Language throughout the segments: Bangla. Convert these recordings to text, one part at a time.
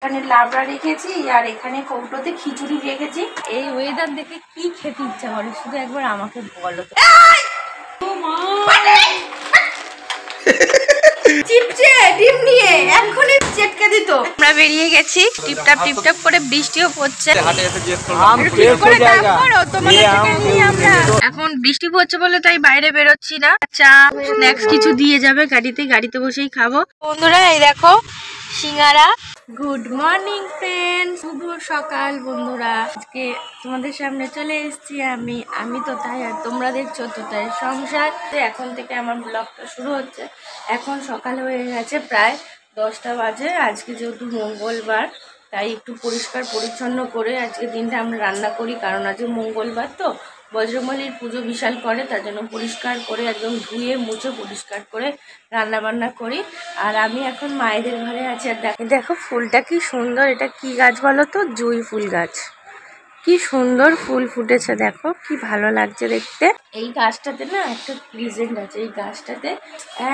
এখানে লাবড়া রেখেছি আর এখানে কৌটোতে খিচুড়ি রেখেছি। এই ওয়েদার দেখে কি খেতে ইচ্ছা করে শুধু একবার আমাকে বলো তো। চিপছে ডিম নিয়ে এখনই চেটকে দিত। আমরা বেরিয়ে গেছি, টিপটাপ টিপটাপ করে বৃষ্টিও পড়ছে। এখন বৃষ্টি পড়ছে বলে তাই বাইরে বেরোচ্ছি না। চা স্ন্যাক্স কিছু দিয়ে যাবে গাড়িতে বসেই খাবো। বন্ধুরা এই দেখো সিঙ্গারা। গুড মর্নিং ফ্রেন্ড, শুভ সকাল বন্ধুরা। আজকে তোমাদের সামনে চলে এসেছি আমি তো তাই, আর তোমরা দেখছো তো তাই সংসার। এখন থেকে আমার ব্লগটা শুরু হচ্ছে। এখন সকাল হয়ে গেছে, প্রায় 10টা বাজে। আজকে যেহেতু মঙ্গলবার তাই একটু পরিষ্কার পরিচ্ছন্ন করে আজকে দিনটা আমরা রান্না করি, কারণ আজকে মঙ্গলবার তো বজ্রবলির পুজো বিশাল করে, তার জন্য পরিষ্কার করে একদম ধুয়ে মুছে পরিষ্কার করে রান্না বান্না করি। আর আমি এখন মায়েদের ঘরে আছি। আর দেখো ফুলটা কি সুন্দর, এটা কি গাছ বলো তো? জুঁই ফুল গাছ। কি সুন্দর ফুল ফুটেছে, দেখো কি ভালো লাগছে দেখতে। এই গাছটাতে না একটা লিজেন্ড আছে, এই গাছটাতে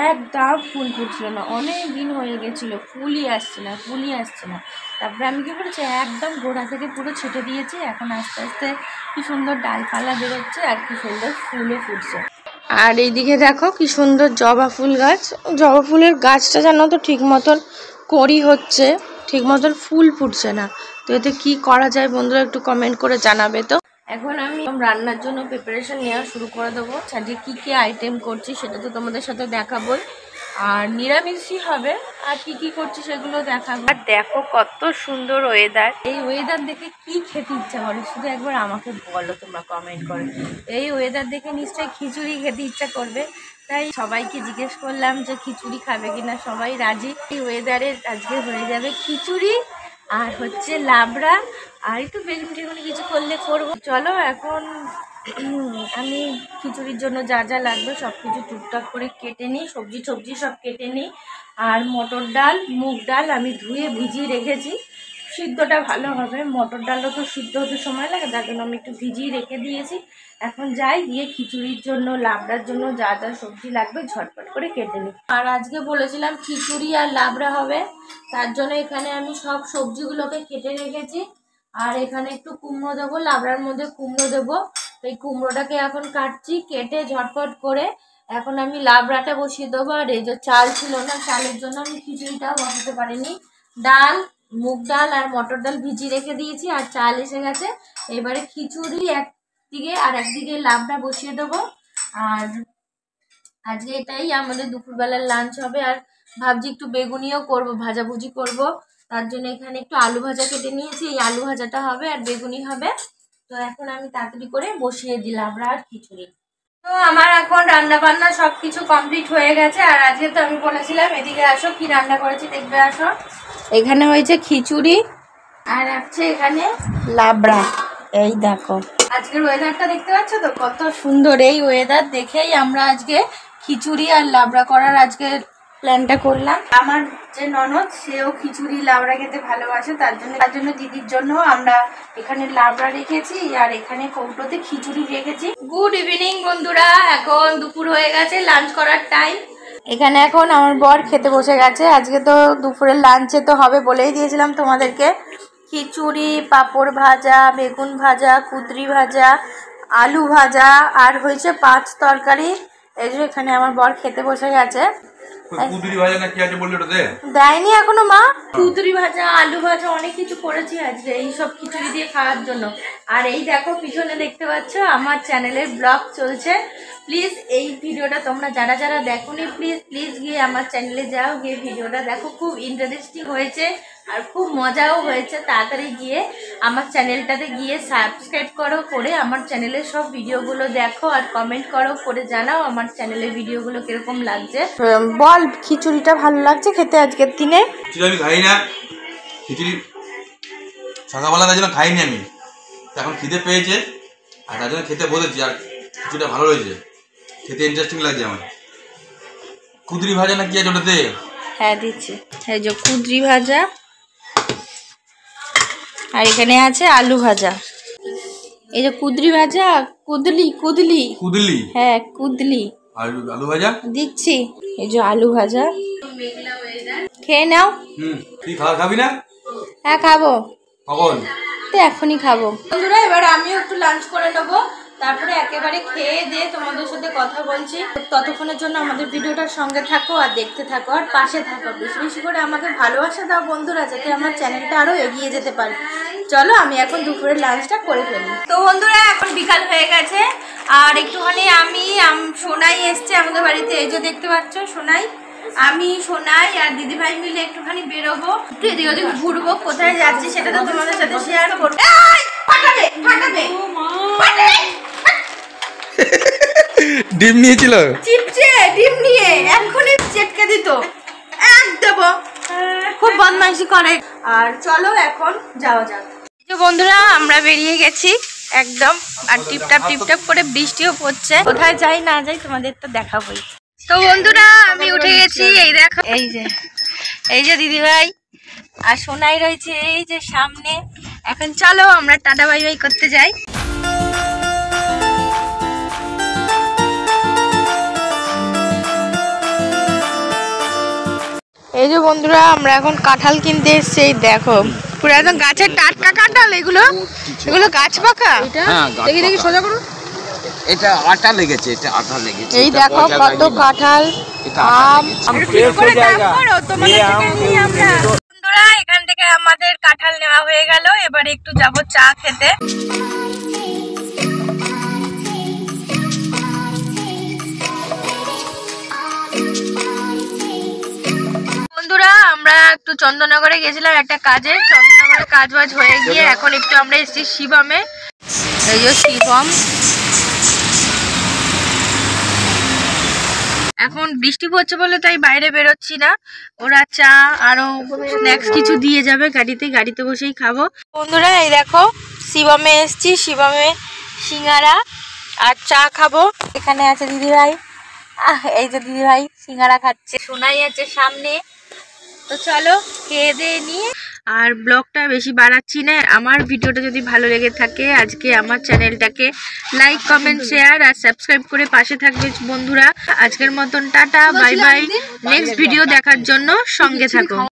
একদম ফুল ফুটছিল না, অনেক দিন হয়ে গেছিল, ফুলই আসছে না। তারপরে আমি কি করেছি, একদম গোড়া থেকে পুরো ছেটে দিয়েছি। এখন আস্তে আস্তে কি সুন্দর ডালপালা বেরোচ্ছে আর কি সুন্দর ফুলও ফুটছে। আর এইদিকে দেখো কি সুন্দর জবা ফুল গাছ। জবা ফুলের গাছটা জানো তো ঠিক মতন কড়ি হচ্ছে, ঠিক মতন ফুল ফুটছে না। তো এতে কি করা যায় বন্ধুরা একটু কমেন্ট করে জানাবে তো। এখন আমি রান্নার জন্য প্রিপারেশন নেওয়া শুরু করে দেবো। আজকে কী আইটেম করছি সেটা তো তোমাদের সাথে দেখাবোই, আর নিরামিষই হবে। আর কি করছি সেগুলো দেখাবো। আর দেখো কত সুন্দর ওয়েদার, এই ওয়েদার দেখে কি খেতে ইচ্ছা করে শুধু একবার আমাকে বলো তোমরা কমেন্ট করে। এই ওয়েদার দেখে নিশ্চয়ই খিচুড়ি খেতে ইচ্ছা করবে, তাই সবাইকে জিজ্ঞেস করলাম যে খিচুড়ি খাবে কিনা, সবাই রাজি। এই ওয়েদারে আজকে হয়ে যাবে খিচুড়ি আর হচ্ছে লাবড়া, আর একটু বেগুন টেগুন কিছু করলে করবো। চলো এখন আমি খিচুড়ির জন্য যা যা লাগবে সব কিছু টুকটাক করে কেটে নিই, সবজি সব কেটে নিই। আর মটর ডাল মুগ ডাল আমি ধুয়ে ভিজিয়ে রেখেছি, সিদ্ধটা ভালো হবে। মটর ডালও তো সিদ্ধ হতে সময় লাগে, তার জন্য আমি একটু ভিজিয়ে রেখে দিয়েছি। এখন যাই গিয়ে খিচুড়ির জন্য লাবড়ার জন্য যা যা সবজি লাগবে ঝটপট করে কেটে নিই। আর আজকে বলেছিলাম খিচুড়ি আর লাবড়া হবে, তার জন্য এখানে আমি সব সবজিগুলোকে কেটে রেখেছি। আর এখানে একটু কুমড়ো দেবো, লাবড়ার মধ্যে কুমড়ো দেবো। এই কুমড়োটাকে এখন কাটছি, কেটে ঝটপট করে এখন আমি লাবড়াটা বসিয়ে দেবো। আর এই যে চাল ছিল না, চালের জন্য আমি খিচুড়িটাও বসাতে পারিনি। ডাল মুগ ডাল আর মটর ডাল ভিজিয়ে রেখে দিয়েছি, আর চাল এসে গেছে। এবারে খিচুড়ি একদিকে আর একদিকে লাবড়া বসিয়ে দেবো। আর আজকে এটাই আমাদের দুপুরবেলার লাঞ্চ হবে। আর ভাবছি একটু বেগুনিও করব, ভাজাভুজি করব। তার জন্য এখানে একটু আলু ভাজা কেটে নিয়েছি, এই আলু ভাজাটা হবে আর বেগুনি হবে। তো এখন আমি তাড়াতাড়ি করে বসিয়ে দিলাম আর খিচুড়ি। তো আমার এখন রান্না বান্না সব কিছু কমপ্লিট হয়ে গেছে। আর আজকে তো আমি বলেছিলাম এদিকে আসো, কি রান্না করেছি দেখবে আসো। এখানে হয়েছে খিচুড়ি আর আছে এখানে লাবড়া। এই দেখো আজকের ওয়েদারটা দেখতে পাচ্ছ তো কত সুন্দর। এই ওয়েদার দেখেই আমরা আজকে খিচুড়ি আর লাবড়া করার আজকে প্ল্যানটা করলাম। আমার যে ননদ সেও খিচুড়ি লাবড়া খেতে ভালোবাসে, তার জন্য দিদির জন্য আমরা এখানে লাবড়া রেখেছি আর এখানে কৌটোতে খিচুড়ি রেখেছি। গুড ইভিনিং বন্ধুরা, এখন দুপুর হয়ে গেছে, লাঞ্চ করার টাইম। এখানে এখন আমার বর খেতে বসে গেছে। আজকে তো দুপুরের লাঞ্চে তো হবে বলেই দিয়েছিলাম তোমাদেরকে, খিচুড়ি পাঁপড় ভাজা বেগুন ভাজা কুঁদরি ভাজা আলু ভাজা আর হয়েছে 5 তরকারি। এই যে এখানে আমার বর খেতে বসে গেছে। কুঁদরি ভাজা না কি আছে বললি ওটাতে দেয়নি এখনো মা। কুঁদরি ভাজা আলু ভাজা অনেক কিছু করেছি আজকে এই সব খিচুড়ি দিয়ে খাওয়ার জন্য। আর এই দেখো পিছনে দেখতে পাচ্ছ আমার চ্যানেলের ব্লগ চলছে। প্লিজ এই ভিডিওটা তোমরা যারা যারা দেখোনি প্লিজ গিয়ে আমার চ্যানেলে যাও, গিয়ে ভিডিওটা দেখো, খুব ইন্টারেস্টিং হয়েছে আর খুব মজাও হয়েছে। তাড়াতাড়ি গিয়ে আমার চ্যানেলটাতে গিয়ে সাবস্ক্রাইব করো, করে আমার চ্যানেলের সব ভিডিওগুলো দেখো আর কমেন্ট করো, করে জানাও আমার চ্যানেলের ভিডিওগুলো কিরকম লাগছে। বল খিচুড়িটা ভালো লাগছে খেতে আজকের দিনে? আমি খাই না খিচুড়ি, সকালবেলা তার জন্য খাইনি আমি, এখন খিদে পেয়েছে আর তার জন্য খেতে বলেছি। আর খিচুড়িটা ভালো হয়েছে, খেতে ইন্টারেস্টিং লাগছে আমার। কুঁদরি ভাজা না কি আছে ওটাতে? হ্যাঁ দিচ্ছি, এই যে কুঁদরি ভাজা আর এখানে আছে আলু ভাজা। এই যে কুঁদরি ভাজা কুদলি হ্যাঁ কুদলি আর আলু ভাজা দিচ্ছি। এই যে আলু ভাজা খেয়ে নাও। তুই খাবি না? হ্যাঁ খাবো, কখন? তো এখনই খাবো। বন্ধুরা এবার আমিও একটু লাঞ্চ করে নেবো, তারপরে একেবারে খেয়ে দিয়ে তোমাদের সাথে কথা বলছি। ততক্ষণের জন্য আমাদের ভিডিওটার সঙ্গে থাকো আর দেখতে থাকো আর পাশে থাকো, বেশি বেশি করে আমাকে ভালোবাসা দাও বন্ধুরা, যাতে আমার চ্যানেলটা আরো এগিয়ে যেতে পারে। চলো আমি এখন দুপুরের লাঞ্চটা করে ফেলি। তো বন্ধুরা এখন বিকাল হয়ে গেছে আর একটুখানি আমি সোনাই এসছে আমাদের বাড়িতে, এই যে দেখতে পাচ্ছ সোনাই, আমি সোনাই আর দিদিভাই মিলে একটুখানি বেরোবো, একটু এদিক ওদিক ঘুরবো। কোথায় যাচ্ছি সেটা তো তোমাদের সাথে শেয়ার করবো। ডিম নিয়েছিল, চিপছে ডিম নিয়ে এখনই চেটকে দিত, এক দেব, খুব বদমাইশি করে। আর চলো এখন যাওয়া যাক। বন্ধুরা আমরা বেরিয়ে গেছি একদম, আর টিপটাপ টিপটাপ করে বৃষ্টিও পড়ছে। কোথায় যাই না যাই তোমাদের তো দেখাবোই। তো বন্ধুরা আমি উঠে গেছি, এই দেখো এই যে দিদিভাই আর সোনাই রয়েছে এই যে সামনে। এখন চলো আমরা টাটা বাই বাই করতে যাই। এই যে বন্ধুরা আমরা এখন কাঁঠাল কিনতে এসছি, এই দেখো পুরো একদম গাছের টাটকা কাঁঠাল। এগুলো গাছ পাকা। দেখি দেখি সোজা করো, এটা আটা লেগেছে, এটা আটা লেগেছে। এই দেখো কত কাঁঠাল, আম। বন্ধুরা এখান থেকে আমাদের কাঁঠাল নেওয়া হয়ে গেল, এবারে একটু যাব চা খেতে। বন্ধুরা আমরা একটু চন্দননগরে গেছিলাম একটা কাজে, চন্দননগরে কাজ বাজ হয়ে গিয়ে এখন একটু আমরা এসেছি শিবমে। এই যে শিবম, এখন বৃষ্টি পড়ছে বলে তাই বাইরে বেরোচ্ছি না। ওরা চা আরো স্ন্যাক্স কিছু দিয়ে যাবে গাড়িতে, গাড়িতে বসেই খাবো। বন্ধুরা এই দেখো শিবমে এসছি, শিবমে সিঙ্গারা আর চা খাবো। এখানে আছে দিদিভাই, এই যে দিদিভাই সিঙ্গারা খাচ্ছে, সোনাই আছে সামনে। তো চলো খেয়ে দিয়ে নিয়ে, আর ব্লগটা বেশি বাড়াচ্ছি না। আমার ভিডিওটা যদি ভালো লেগে থাকে আজকে আমার চ্যানেলটাকে লাইক কমেন্ট শেয়ার আর সাবস্ক্রাইব করে পাশে থাকবে বন্ধুরা। আজকের মতন tata bye bye, next video দেখার জন্য সঙ্গে থাকো।